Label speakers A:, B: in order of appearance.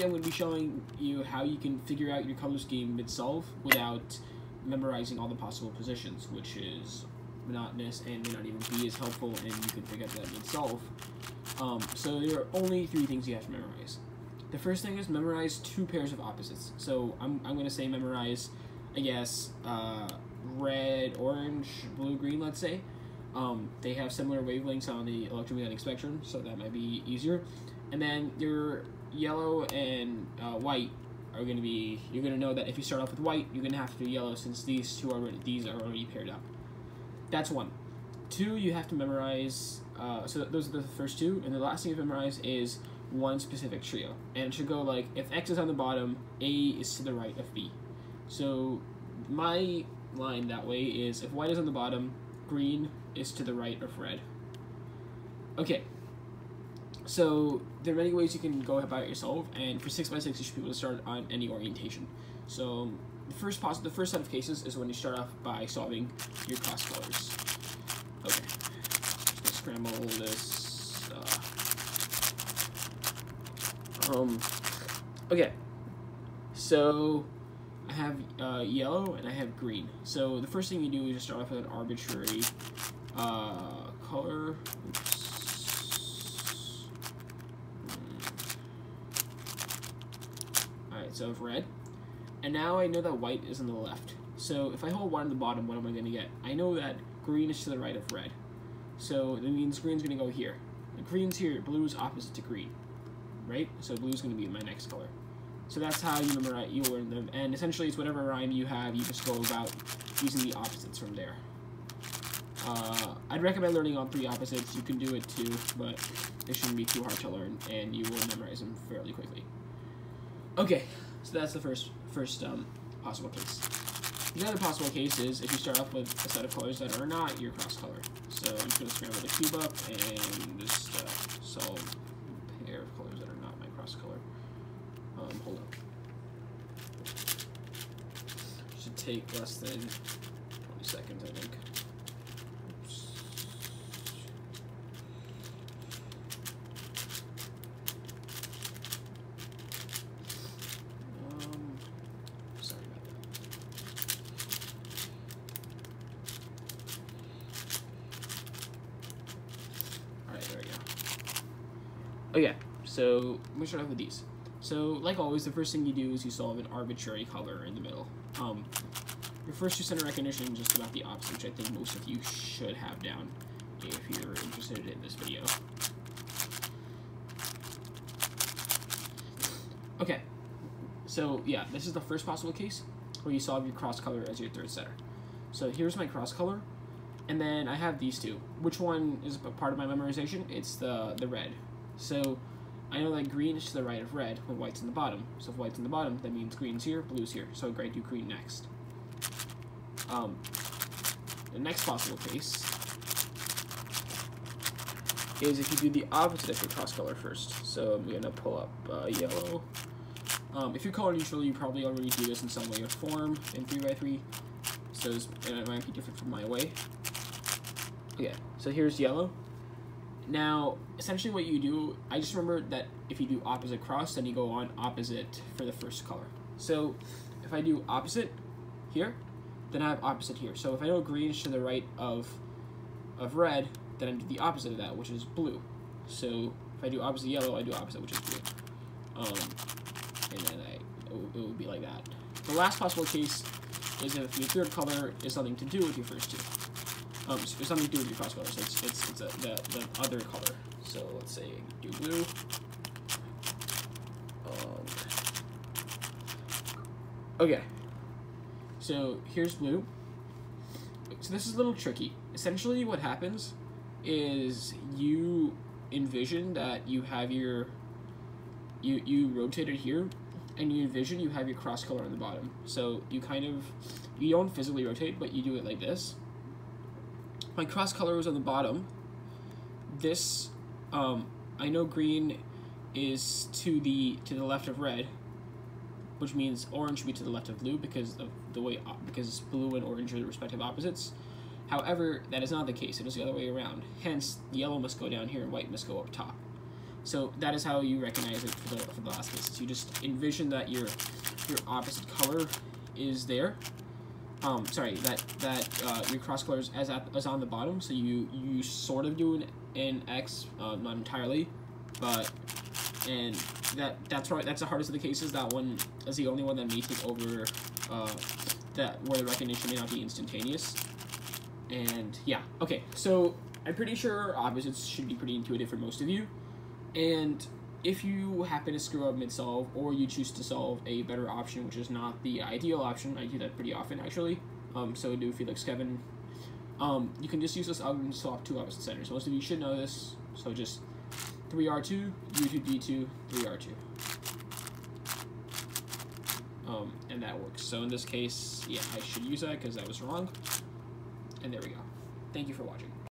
A: I'm going to be showing you how you can figure out your color scheme mid-solve without memorizing all the possible positions, which is monotonous and may not even be as helpful, and you can figure out that mid-solve. So there are only 3 things you have to memorize. The first thing is memorize 2 pairs of opposites. So I'm going to say memorize, I guess, red, orange, blue, green, let's say. They have similar wavelengths on the electromagnetic spectrum, so that might be easier. And then your yellow and white are going to be, you're going to know that if you start off with white, you're going to have to do yellow since these are already paired up. That's 1. 2, you have to memorize, so those are the first 2, and the last thing you memorize is one specific trio. And it should go like, if X is on the bottom, A is to the right of B. So my line that way is, if white is on the bottom, green is to the right of red. Okay, so there are many ways you can go about your solve, and for 6x6 you should be able to start on any orientation. So the first set of cases is when you start off by solving your cross colors. Okay, just gonna scramble this. Okay, so I have yellow and I have green. So the first thing you do is just start off with an arbitrary color. Oops. Alright, so I have red. And now I know that white is on the left. So if I hold 1 on the bottom, what am I going to get? I know that green is to the right of red. So that means green's going to go here. The green's here, blue is opposite to green. Right? So blue is going to be my next color. So that's how you memorize, you learn them, and essentially it's whatever rhyme you have, you just go about using the opposites from there. I'd recommend learning all 3 opposites. You can do it too, but it shouldn't be too hard to learn, and you will memorize them fairly quickly. Okay, so that's the first possible case. The other possible case is if you start off with a set of colors that are not your cross color. So I'm just going to scramble the cube up and just solve a pair of colors that are not my cross color. Hold up. Should take less than 20 seconds, I think. Oops. Sorry about that. Alright, there we go. Okay, so I'm gonna start off with these. So, like always, the first thing you do is you solve an arbitrary color in the middle. Your first 2 center recognition is just about the opposite, which I think most of you should have down if you're interested in this video. Okay, so yeah, this is the first possible case where you solve your cross color as your 3rd center. So here's my cross color, and then I have these 2. Which one is a part of my memorization? It's the red. So I know that green is to the right of red when white's in the bottom. So if white's in the bottom, that means green's here, blue's here. So I do green next. The next possible case is if you do the opposite of your cross color first. So I'm going to pull up yellow. If you're color neutral, you probably already do this in some way or form in 3x3. So it might be different from my way. Okay, so here's yellow. Now, essentially what you do, I just remember that if you do opposite cross, then you go on opposite for the first color. So if I do opposite here, then I have opposite here. So if I know green is to the right of red, then I do the opposite of that, which is blue. So if I do opposite yellow, I do opposite, which is blue. And then it would be like that. The last possible case is if your 3rd color is something to do with your first 2. There's something to do with your cross color, so it's the other color. So let's say do blue. Okay, so here's blue. So this is a little tricky. Essentially what happens is you envision that you have your, you rotate it here, and you envision you have your cross color on the bottom. So you you don't physically rotate, but you do it like this. My cross color is on the bottom. This, I know green is to the left of red, which means orange should be to the left of blue because of the way, because blue and orange are the respective opposites. However, that is not the case. It is the other way around. Hence, yellow must go down here and white must go up top. So that is how you recognize it for the last cases. You just envision that your opposite color is there. Sorry, that your cross colors as on the bottom. So you sort of do an X, not entirely, but that's right. That's the hardest of the cases. That one is the only one that may take over. That where the recognition may not be instantaneous. And yeah, okay. So I'm pretty sure opposites should be pretty intuitive for most of you. And if you happen to screw up mid-solve, or you choose to solve a better option, which is not the ideal option, I do that pretty often actually, so do Felix Kevin, you can just use this algorithm to swap two opposite centers. Most of you should know this, so just 3R2, U2, D2, 3R2. And that works. So in this case, yeah, I should use that because that was wrong. And there we go. Thank you for watching.